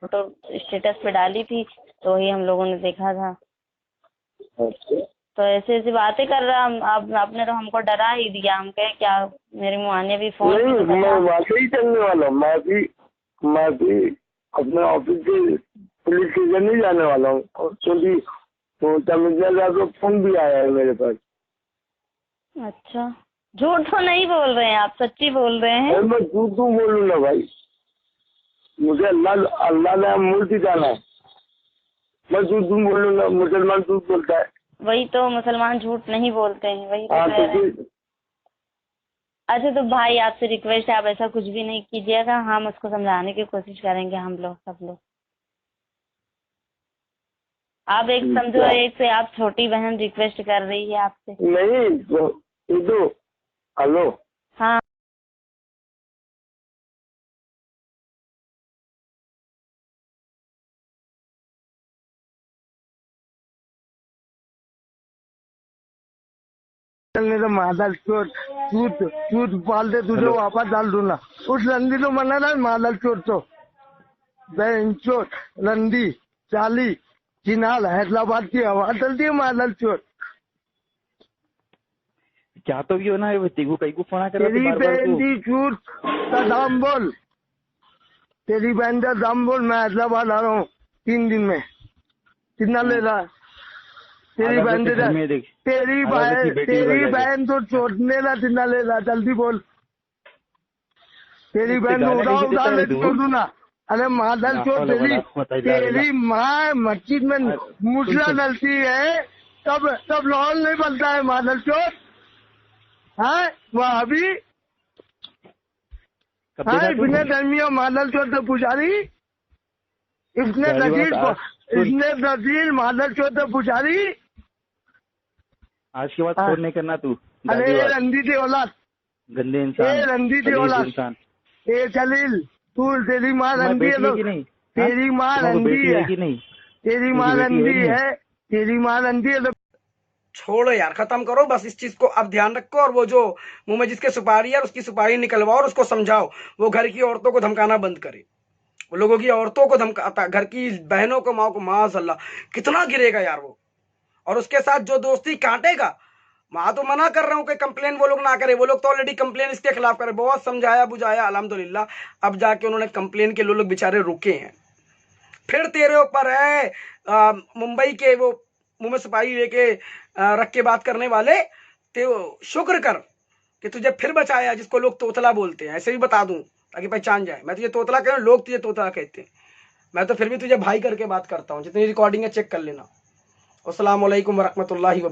Photo status पे डाली थी, तो वही हम लोगों ने देखा था। अच्छा, तो ऐसे ऐसी बातें कर रहा, आपने तो हमको डरा ही दिया। हम कहे क्या, मेरी मुआ ने भी फोन नहीं किया मैं था। वहाँ से ही चलने वाला हूँ। मैं भी अपने ऑफिस के पुलिस स्टेशन नहीं जाने वाला हूँ, क्योंकि तो तमिलनाडु का फोन भी आया है मेरे पास। अच्छा, झूठ तो नहीं बोल रहे हैं आप, सच्ची बोल रहे हैं? अरे मैं झूठ क्यों बोलूँ ना भाई, मुझे अल्लाह अल्लाह ने मूर्ति डाला है, मैं झूठ क्यों बोलूँगा? मुसलमान झूठ बोलता है। वही तो, मुसलमान झूठ नहीं बोलते हैं, वही तो हाँ कह तो रहे हैं। अच्छा तो भाई आपसे रिक्वेस्ट है, आप ऐसा कुछ भी नहीं कीजिएगा, हम उसको समझाने की कोशिश करेंगे, हम लोग सब लोग। आप एक समझो, क्या? एक से आप छोटी बहन रिक्वेस्ट कर रही है आपसे। नहीं तो ये तो हेलो, हाँ। मेरा मादल चोर चूत चूत पाल दे, तुझे वापस डाल दूंगा। उस रंडी तो मना था मादल चोर, तो बहन चोर रंडी चाली चिनाल हैदराबाद की हवा चलती है मादल चोर। क्या तो भी हो ना, तेगू कई को फोन कर रहा तेरी बार बार बहन तू। की चूत का दाम बोल, तेरी बहन का दाम बोल। मैं हैदराबाद आ रहा हूँ 3 दिन में, कितना ले रहा? तेरी अगर बहन तो घर तेरा में देख, तेरी अगर तो बेटी तेरी बोला जाके बहन तो छोड़ने ला, कितना ले रहा? जल्दी बोल। तेरी इससे बहन तो गाना कैसे देता उड़ा है ले तू? छोड़ दूँ ना। अरे मादल ला चोर, हौला वला कुव्वता इल्ला बिल्लाह। तेरी माँ मस्जिद में सुन मुसला सुन, डलती है, तब लॉल नहीं बनता है मादल चोर। है वह अभी कब देखा है तू? बिना धर्मियों मादल चोर तो पुजारी, इसने पहली बात आज सुन, नजीर मादल चोर तो पुजारी। आज के बाद हाँ। फोन नहीं करना तू। अरे गालीबाज, रंदी थी औलाद, गंदे ए इंसान, रंदी थी खलीज औलाद, इंसान। ए खलील, तू तेरी माँ तुम्हारी रंडी है बेटी है तो कि नहीं? हाँ? तेरी माँ तुम्हारी कोई रंडी बेटी है है, कि नहीं? तेरी तुम्हारी माँ बेटी है रंडी नहीं है? है, तेरी माँ रंडी है तो छोड़ो यार, खत्म करो बस इस चीज को। अब ध्यान रखो, और वो जो मुंह में जिसके सुपारी है उसकी सुपारी निकलवाओ और उसको समझाओ वो घर की औरतों को धमकाना बंद करे। वो लोगों की औरतों को धमकाता, घर की बहनों को, माँ को, माशाल्लाह कितना गिरेगा यार वो। और उसके साथ जो दोस्ती काटेगा, मैं तो मना कर रहा हूँ कि कंप्लेन वो लोग ना करे। वो लोग तो ऑलरेडी कंप्लेन इसके खिलाफ करे, बहुत समझाया बुझाया अल्हम्दुलिल्लाह, अब जाके उन्होंने कंप्लेन के लोग बेचारे रुके हैं। फिर तेरे ऊपर है मुंबई के वो मुंह में सिपाही लेके रख के बात करने वाले, तो शुक्र कर कि तुझे फिर बचाया, जिसको लोग तोतला बोलते हैं। ऐसे भी बता दूं ताकि पहचान जाए, मैं तुझे तोतला कह रहा हूं, लोग तुझे तोतला कहते हैं। मैं तो फिर भी तुझे भाई करके बात करता हूं। जितनी रिकॉर्डिंग है चेक कर लेना। अस्सलाम वालेकुम वरहमतुल्लाहि वबरकातुहू।